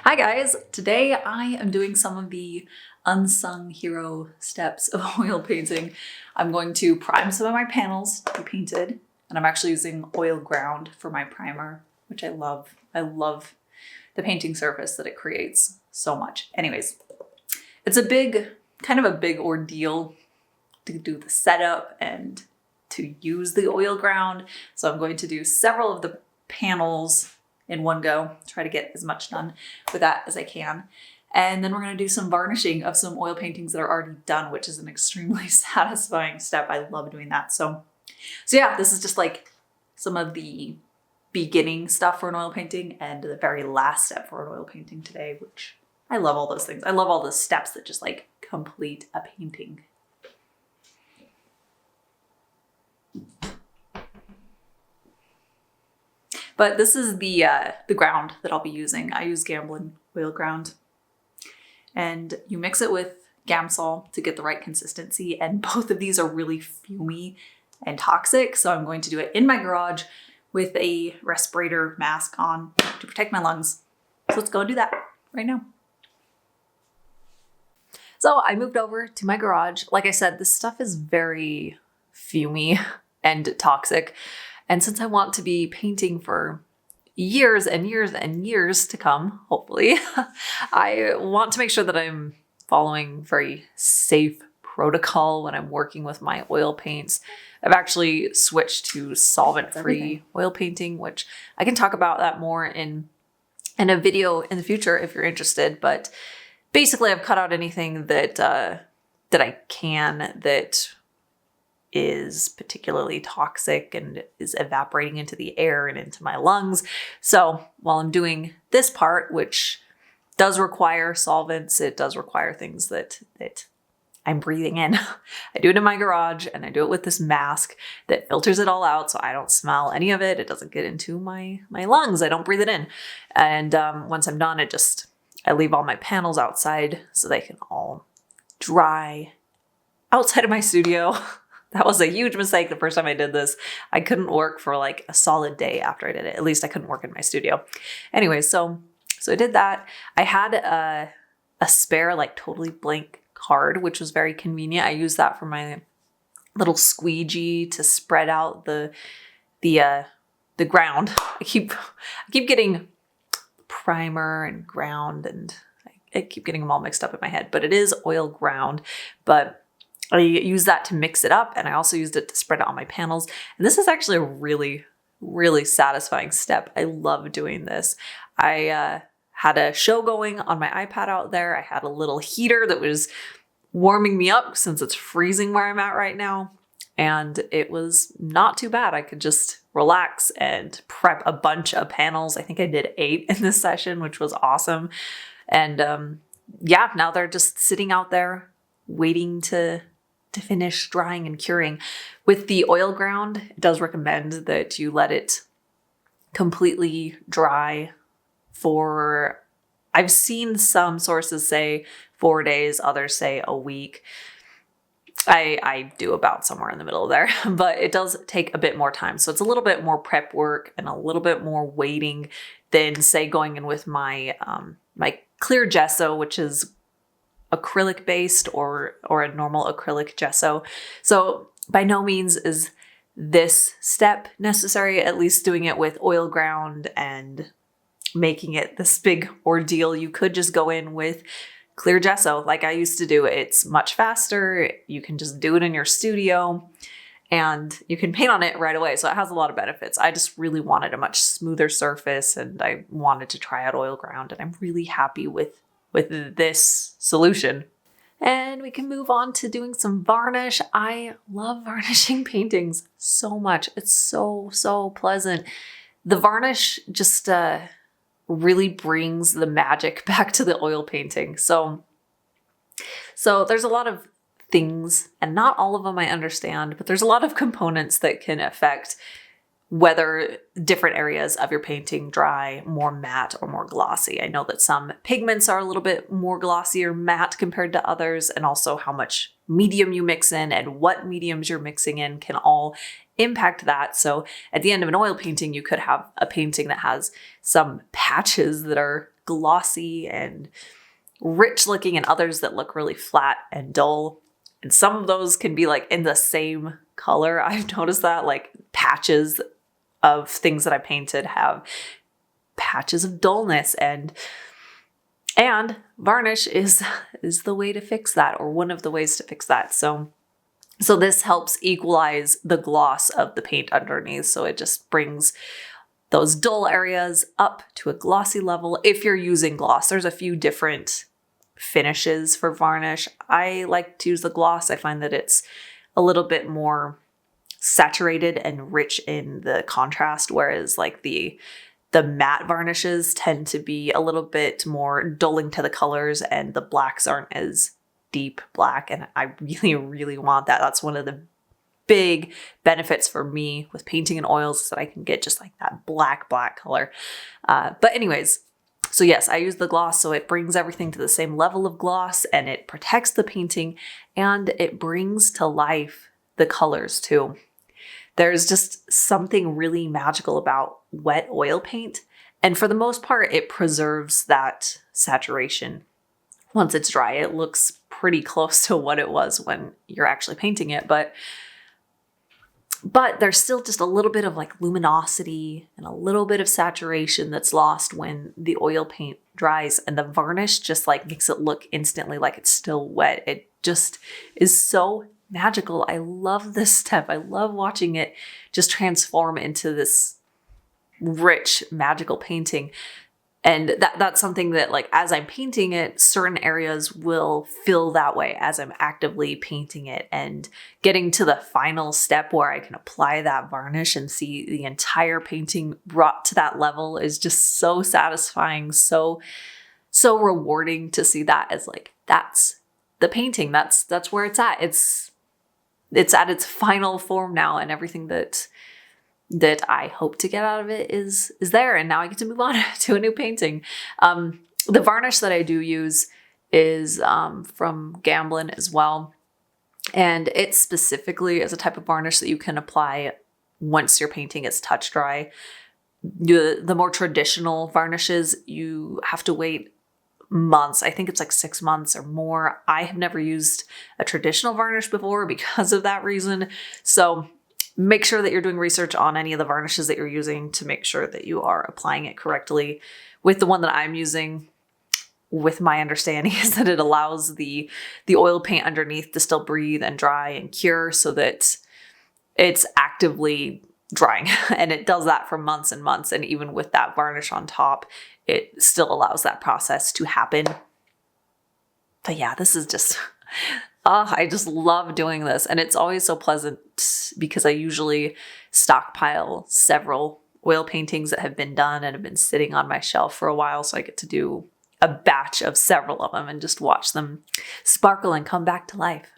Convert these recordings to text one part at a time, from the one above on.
Hi guys, today I am doing some of the unsung hero steps of oil painting. I'm going to prime some of my panels to be painted, and I'm actually using oil ground for my primer, which I love. I love the painting surface that it creates so much. Anyways, it's kind of a big ordeal to do the setup and to use the oil ground. So I'm going to do several of the panels in one go, try to get as much done with that as I can. And then we're going to do some varnishing of some oil paintings that are already done, which is an extremely satisfying step. I love doing that. So yeah, this is just like some of the beginning stuff for an oil painting and the very last step for an oil painting today, which I love all those things. I love all the steps that just like complete a painting. But this is the ground that I'll be using. I use Gamblin Oil Ground. And you mix it with Gamsol to get the right consistency. And both of these are really fumy and toxic. So I'm going to do it in my garage with a respirator mask on to protect my lungs. So let's go and do that right now. So I moved over to my garage. Like I said, this stuff is very fumy and toxic. And since I want to be painting for years and years and years to come, hopefully, I want to make sure that I'm following very safe protocol when I'm working with my oil paints. I've actually switched to solvent-free oil painting, which I can talk about that more in a video in the future if you're interested. But basically, I've cut out anything that I can that is particularly toxic and is evaporating into the air and into my lungs. So while I'm doing this part, which does require solvents, it does require things that I'm breathing in. I do it in my garage and I do it with this mask that filters it all out so I don't smell any of it. It doesn't get into my lungs. I don't breathe it in. And once I'm done, I leave all my panels outside so they can all dry outside of my studio. That was a huge mistake the first time I did this. I couldn't work for like a solid day after I did it. At least I couldn't work in my studio. Anyway, so I did that. I had a spare like totally blank card, which was very convenient. I used that for my little squeegee to spread out the ground. I keep getting primer and ground, and I keep getting them all mixed up in my head. But it is oil ground, but I use that to mix it up, and I also used it to spread it on my panels. And this is actually a really, really satisfying step. I love doing this. I had a show going on my iPad out there. I had a little heater that was warming me up since it's freezing where I'm at right now. And it was not too bad. I could just relax and prep a bunch of panels. I think I did 8 in this session, which was awesome. And yeah, now they're just sitting out there waiting to finish drying and curing. With the oil ground, it does recommend that you let it completely dry for, I've seen some sources say 4 days, others say a week. I do about somewhere in the middle there, but it does take a bit more time. So it's a little bit more prep work and a little bit more waiting than say going in with my my clear gesso, which is acrylic based or a normal acrylic gesso. So by no means is this step necessary, at least doing it with oil ground and making it this big ordeal. You could just go in with clear gesso like I used to do. It's much faster. You can just do it in your studio and you can paint on it right away. So it has a lot of benefits. I just really wanted a much smoother surface and I wanted to try out oil ground, and I'm really happy with this solution. And we can move on to doing some varnish. I love varnishing paintings so much. It's so pleasant. The varnish just really brings the magic back to the oil painting. So there's a lot of things, and not all of them I understand, but there's a lot of components that can affect whether different areas of your painting dry more matte or more glossy. I know that some pigments are a little bit more glossy or matte compared to others, and also how much medium you mix in and what mediums you're mixing in can all impact that. So at the end of an oil painting, you could have a painting that has some patches that are glossy and rich looking and others that look really flat and dull. And some of those can be like in the same color. I've noticed that like patches of things that I painted have patches of dullness, and varnish is the way to fix that, or one of the ways to fix that. So this helps equalize the gloss of the paint underneath. So it just brings those dull areas up to a glossy level. If you're using gloss, there's a few different finishes for varnish. I like to use the gloss. I find that it's a little bit more saturated and rich in the contrast, whereas like the matte varnishes tend to be a little bit more dulling to the colors, and the blacks aren't as deep black. And I really, really want that. That's one of the big benefits for me with painting in oils, is that I can get just like that black color. But anyways, so yes, I use the gloss, so it brings everything to the same level of gloss, and it protects the painting, and it brings to life the colors too. There's just something really magical about wet oil paint, and for the most part, it preserves that saturation. Once it's dry, it looks pretty close to what it was when you're actually painting it, but there's still just a little bit of like luminosity and a little bit of saturation that's lost when the oil paint dries, and the varnish just like makes it look instantly like it's still wet. It just is so magical. I love this step. I love watching it just transform into this rich, magical painting. And that's something that, like, as I'm painting it, certain areas will feel that way as I'm actively painting it, and getting to the final step where I can apply that varnish and see the entire painting brought to that level is just so satisfying, so rewarding to see that as like, that's the painting. That's where it's at. It's at its final form now, and everything that I hope to get out of it is there. And now I get to move on to a new painting. The varnish that I do use is from Gamblin as well. And it specifically is a type of varnish that you can apply once your painting is touch dry. The more traditional varnishes, you have to wait months. I think it's like 6 months or more. I have never used a traditional varnish before because of that reason. So make sure that you're doing research on any of the varnishes that you're using to make sure that you are applying it correctly. With the one that I'm using, with my understanding, is that it allows the oil paint underneath to still breathe and dry and cure, so that it's actively drying. And it does that for months and months. And even with that varnish on top, it still allows that process to happen. But yeah, this is just... I just love doing this, and it's always so pleasant because I usually stockpile several oil paintings that have been done and have been sitting on my shelf for a while, so I get to do a batch of several of them and just watch them sparkle and come back to life.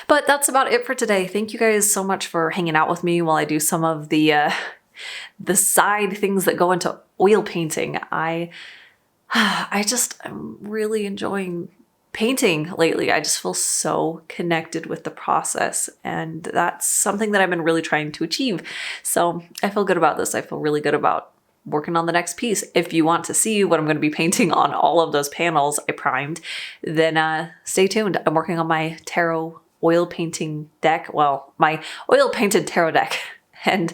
But that's about it for today. Thank you guys so much for hanging out with me while I do some of the side things that go into oil painting. I'm really enjoying painting lately. I just feel so connected with the process, and that's something that I've been really trying to achieve. So I feel good about this. I feel really good about working on the next piece. If you want to see what I'm going to be painting on all of those panels I primed, then stay tuned. I'm working on my tarot oil painting deck. Well, my oil painted tarot deck. And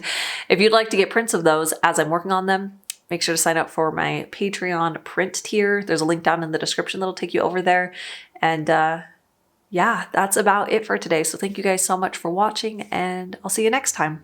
if you'd like to get prints of those as I'm working on them, make sure to sign up for my Patreon print tier. There's a link down in the description that'll take you over there. And yeah, that's about it for today. So thank you guys so much for watching, and I'll see you next time.